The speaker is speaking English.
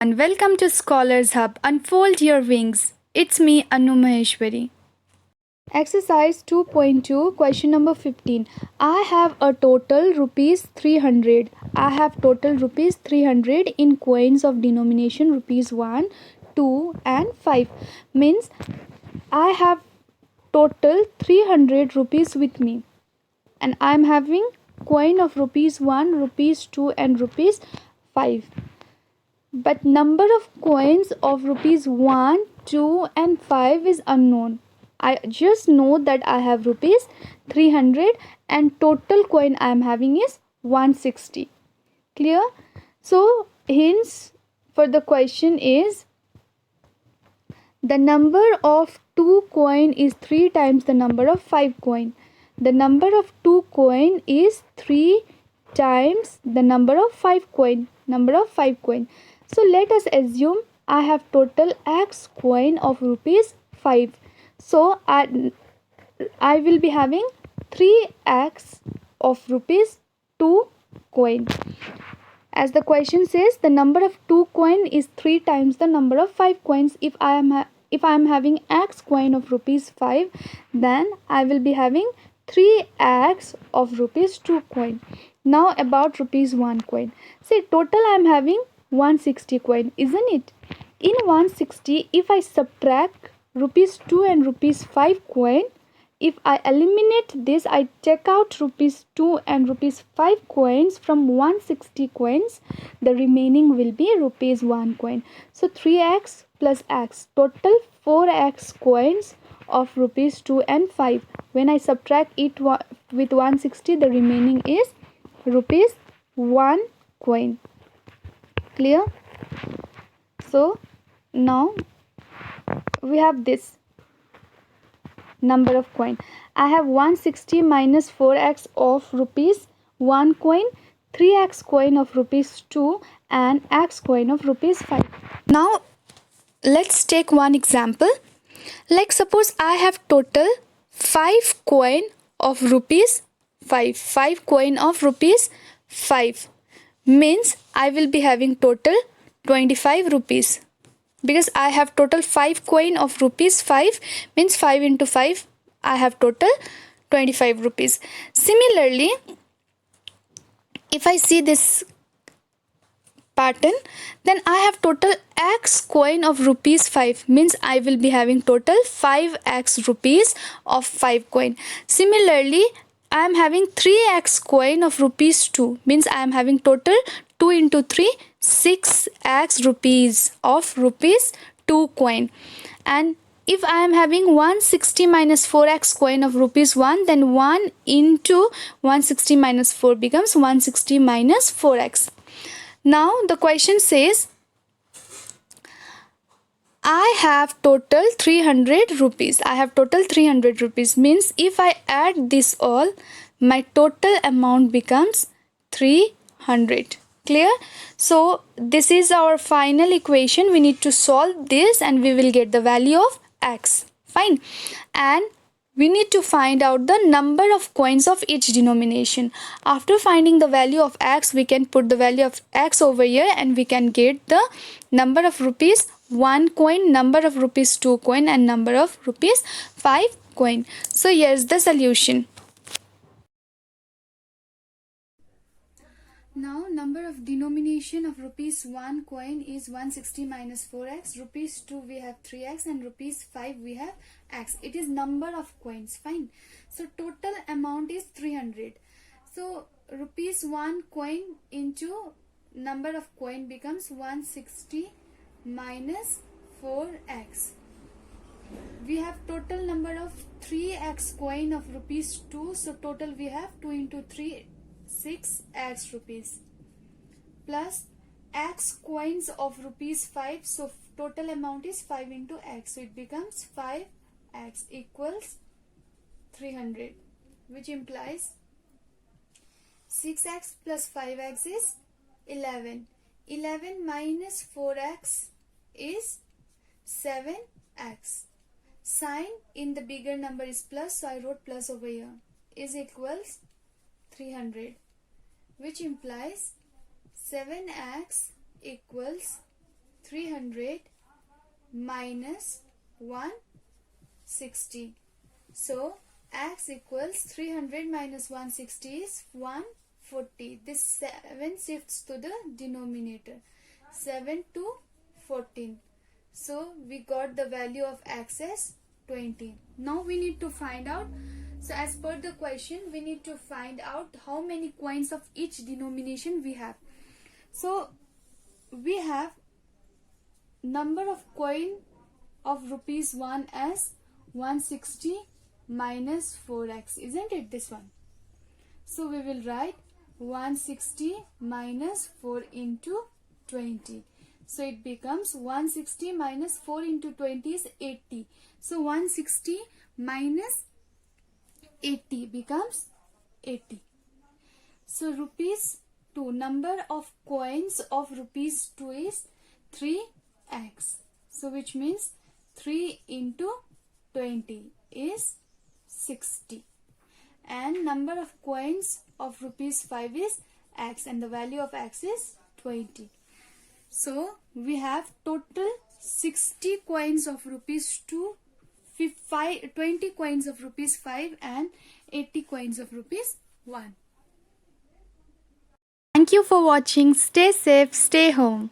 And welcome to Scholars Hub. Unfold your wings. It's me, Anu Maheshwari. Exercise 2.2, question number 15. I have a total rupees 300. I have total rupees 300 in coins of denomination rupees 1, 2 and 5. Means I have total 300 rupees with me. And I am having coin of rupees 1, rupees 2 and rupees 5. But number of coins of rupees 1, 2 and 5 is unknown. I just know that I have rupees 300 and total coin I am having is 160. Clear? So hence for the question is the number of 2 coin is 3 times the number of 5 coin. The number of 2 coin is 3 times the number of 5 coin. So let us assume I have total X coin of rupees 5. So I will be having 3x of rupees 2 coin. As the question says, the number of 2 coin is 3 times the number of 5 coins. If I am having X coin of rupees 5, then I will be having 3x of rupees 2 coin. Now about rupees 1 coin. See, total I am having 160 coin, isn't it? In 160, if I subtract rupees 2 and rupees 5 coin, if I eliminate this, I take out rupees 2 and rupees 5 coins from 160 coins, the remaining will be rupees 1 coin. So 3x plus x, total 4x coins of rupees 2 and 5. When I subtract it with 160, the remaining is rupees 1 coin. Clear? So now we have this number of coin. I have 160 minus 4x of rupees 1 coin, 3x coin of rupees 2 and x coin of rupees 5. Now let's take one example. Like suppose I have total 5 coin of rupees 5. 5 coin of rupees 5 means I will be having total 25 rupees. Because I have total 5 coin of rupees 5 means 5 into 5 I have total 25 rupees. Similarly, if I see this pattern, then I have total x coin of rupees 5 means I will be having total 5x rupees of 5 coin. Similarly, I am having 3x coin of rupees 2 means I am having total 2 into 3 6x rupees of rupees 2 coin. And if I am having 160 minus 4x coin of rupees 1, then 1 into 160 minus 4 becomes 160 minus 4x. Now the question says I have total 300 rupees. I have total 300 rupees means if I add this all, my total amount becomes 300. Clear? So this is our final equation. We need to solve this and we will get the value of x. Fine. And we need to find out the number of coins of each denomination. After finding the value of x, we can put the value of x over here and we can get the number of rupees 1 coin, number of rupees 2 coin and number of rupees 5 coin. So here's the solution. Now number of denomination of rupees 1 coin is 160 minus 4x, rupees 2 we have 3x and rupees 5 we have x. It is number of coins. Fine. So total amount is 300. So rupees 1 coin into number of coin becomes 160 minus 4x. We have total number of 3x coin of rupees 2. So total we have 2 into 3 6x rupees plus x coins of rupees 5. So total amount is 5 into x. So it becomes 5x equals 300, which implies 6x plus 5x is 11. 11 minus 4x is 7x. Sign in the bigger number is plus, so I wrote plus over here, is equals 300, which implies 7x equals 300 minus 160. So x equals 300 minus 160 is 140. This 7 shifts to the denominator. 7 to 14. So we got the value of x as 20. Now we need to find out. So as per the question, we need to find out how many coins of each denomination we have. So we have number of coin of rupees 1 as 160 minus 4x, isn't it, this one? So we will write 160 minus 4 into 20. So it becomes 160 minus 4 into 20 is 80. So 160 minus 80 becomes 80. So rupees 2, number of coins of rupees 2 is 3x. So which means 3 into 20 is 60. And number of coins of rupees 5 is x, and the value of x is 20. So we have total 60 coins of rupees 2, 20 coins of rupees 5 and 80 coins of rupees 1. Thank you for watching. Stay safe, stay home.